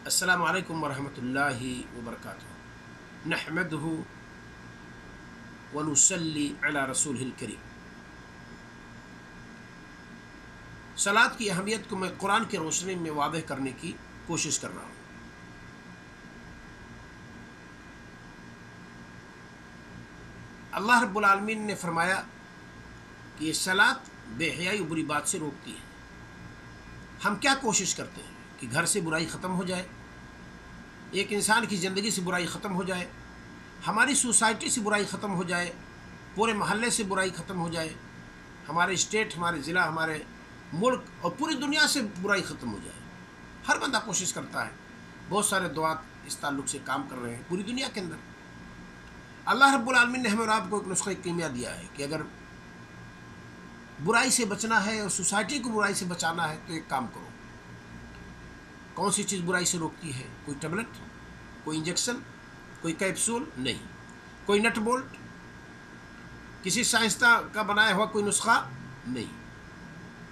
السلام علیکم ورحمۃ اللہ وبرکاتہ نحمدہ ونصلی علی رسولہ الکریم۔ صلاۃ کی اہمیت کو میں قرآن کی روشنی میں واضح کرنے کی کوشش کر رہا ہوں۔ اللہ رب العالمین نے فرمایا کہ یہ صلاۃ بے حیائی و بری بات سے روکتی ہے۔ ہم کیا کوشش کرتے ہیں کہ گھر سے برائی ختم ہو جائے، ایک انسان کی زندگی سے برائی ختم ہو جائے، ہماری سوسائٹی سے برائی ختم ہو جائے، پورے محلے سے برائی ختم ہو جائے، ہمارے اسٹیٹ، ہمارے ضلع، ہمارے ملک اور پوری دنیا سے برائی ختم ہو جائے۔ ہر بندہ کوشش کرتا ہے۔ بہت سارے دعات اس تعلق سے کام کر رہے ہیں پوری دنیا کے اندر۔ اللہ رب العالمین نے ہمیں اور آپ کو ایک نسخہ کیمیا دیا ہے کہ اگر برائی سے بچنا ہے اور سوسائٹی کو برائی سے بچانا ہے تو ایک کام کرو۔ کون سی چیز برائی سے روکتی ہے؟ کوئی ٹیبلٹ، کوئی انجیکشن، کوئی کیپسول نہیں، کوئی نٹ بولٹ، کسی سائنسداں کا بنایا ہوا کوئی نسخہ نہیں۔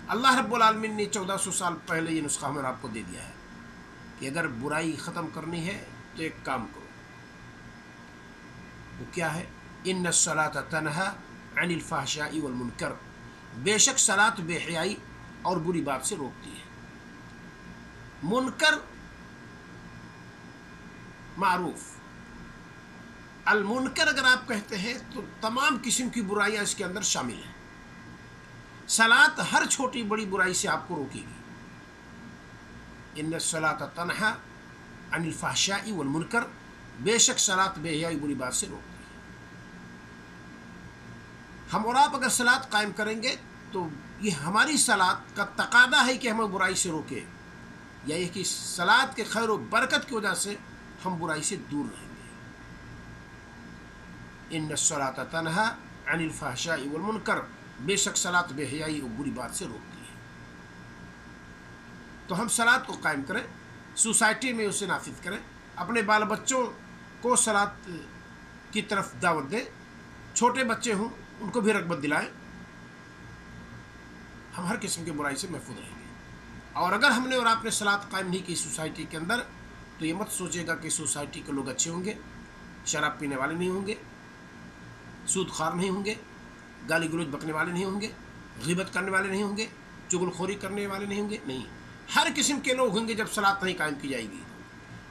اللہ رب العالمین نے 1400 سال پہلے یہ نسخہ ہمیں اور آپ کو دے دیا ہے کہ اگر برائی ختم کرنی ہے تو ایک کام کرو۔ وہ کیا ہے؟ ان الصلاۃ تنہی عن الفحشاء والمنکر، بے شک صلاۃ بے حیائی اور بری بات سے روکتی ہے۔ منکر معروف، المنکر اگر آپ کہتے ہیں تو تمام قسم کی برائیاں اس کے اندر شامل ہیں۔ صلاۃ ہر چھوٹی بڑی برائی سے آپ کو روکے گی۔ ان الصلاۃ تنہی عن الفحشاء والمنکر، بے شک صلاۃ بے حیائی بری بات سے روکتی ہے۔ ہم اور آپ اگر صلاۃ قائم کریں گے تو یہ ہماری صلاۃ کا تقاضا ہے کہ ہمیں برائی سے روکے، یا یہ کہ صلاۃ کے خیر و برکت کی وجہ سے ہم برائی سے دور رہیں گے۔ ان الصلاۃ تنہی عن الفحشاء والمنکر، بے شک صلاۃ بے حیائی اور بری بات سے روکتی ہے۔ تو ہم صلاۃ کو قائم کریں، سوسائٹی میں اسے نافذ کریں، اپنے بال بچوں کو صلاۃ کی طرف دعوت دیں، چھوٹے بچے ہوں ان کو بھی رغبت دلائیں۔ ہم ہر قسم کی برائی سے محفوظ رہیں گے۔ اور اگر ہم نے اور آپ نے صلاۃ قائم نہیں کی سوسائٹی کے اندر تو یہ مت سوچے گا کہ سوسائٹی کے لوگ اچھے ہوں گے، شراب پینے والے نہیں ہوں گے، سود خوار نہیں ہوں گے، گالی گلوچ بکنے والے نہیں ہوں گے، غیبت کرنے والے نہیں ہوں گے، چغل خوری کرنے والے نہیں ہوں گے۔ نہیں، ہر قسم کے لوگ ہوں گے جب صلاۃ نہیں قائم کی جائے گی۔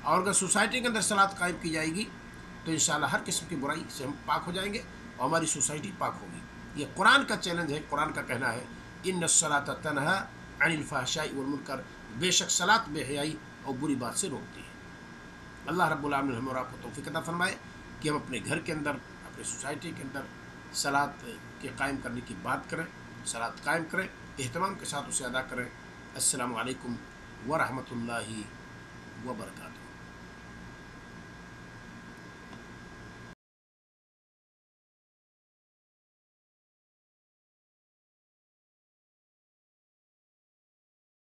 اور اگر سوسائٹی کے اندر صلاۃ قائم کی جائے گی تو انشاءاللہ ہر قسم کی برائی سے ہم پاک ہو جائیں گے اور ہماری سوسائٹی پاک ہوگی۔ یہ قرآن کا چیلنج ہے، قرآن کا کہنا ہے ان الصلاۃ تنہی عن الفحشاء والمنکر، بے شک صلاۃ بے حیائی اور بری بات سے روکتی ہے۔ اللہ رب العالمین ہم اور آپ کو توفیق عطا فرمائے کہ ہم اپنے گھر کے اندر، اپنے سوسائٹی کے اندر صلاۃ کے قائم کرنے کی بات کریں، صلاۃ قائم کریں، اہتمام کے ساتھ اسے ادا کریں۔ السلام علیکم ورحمۃ اللہ وبرکاتہ۔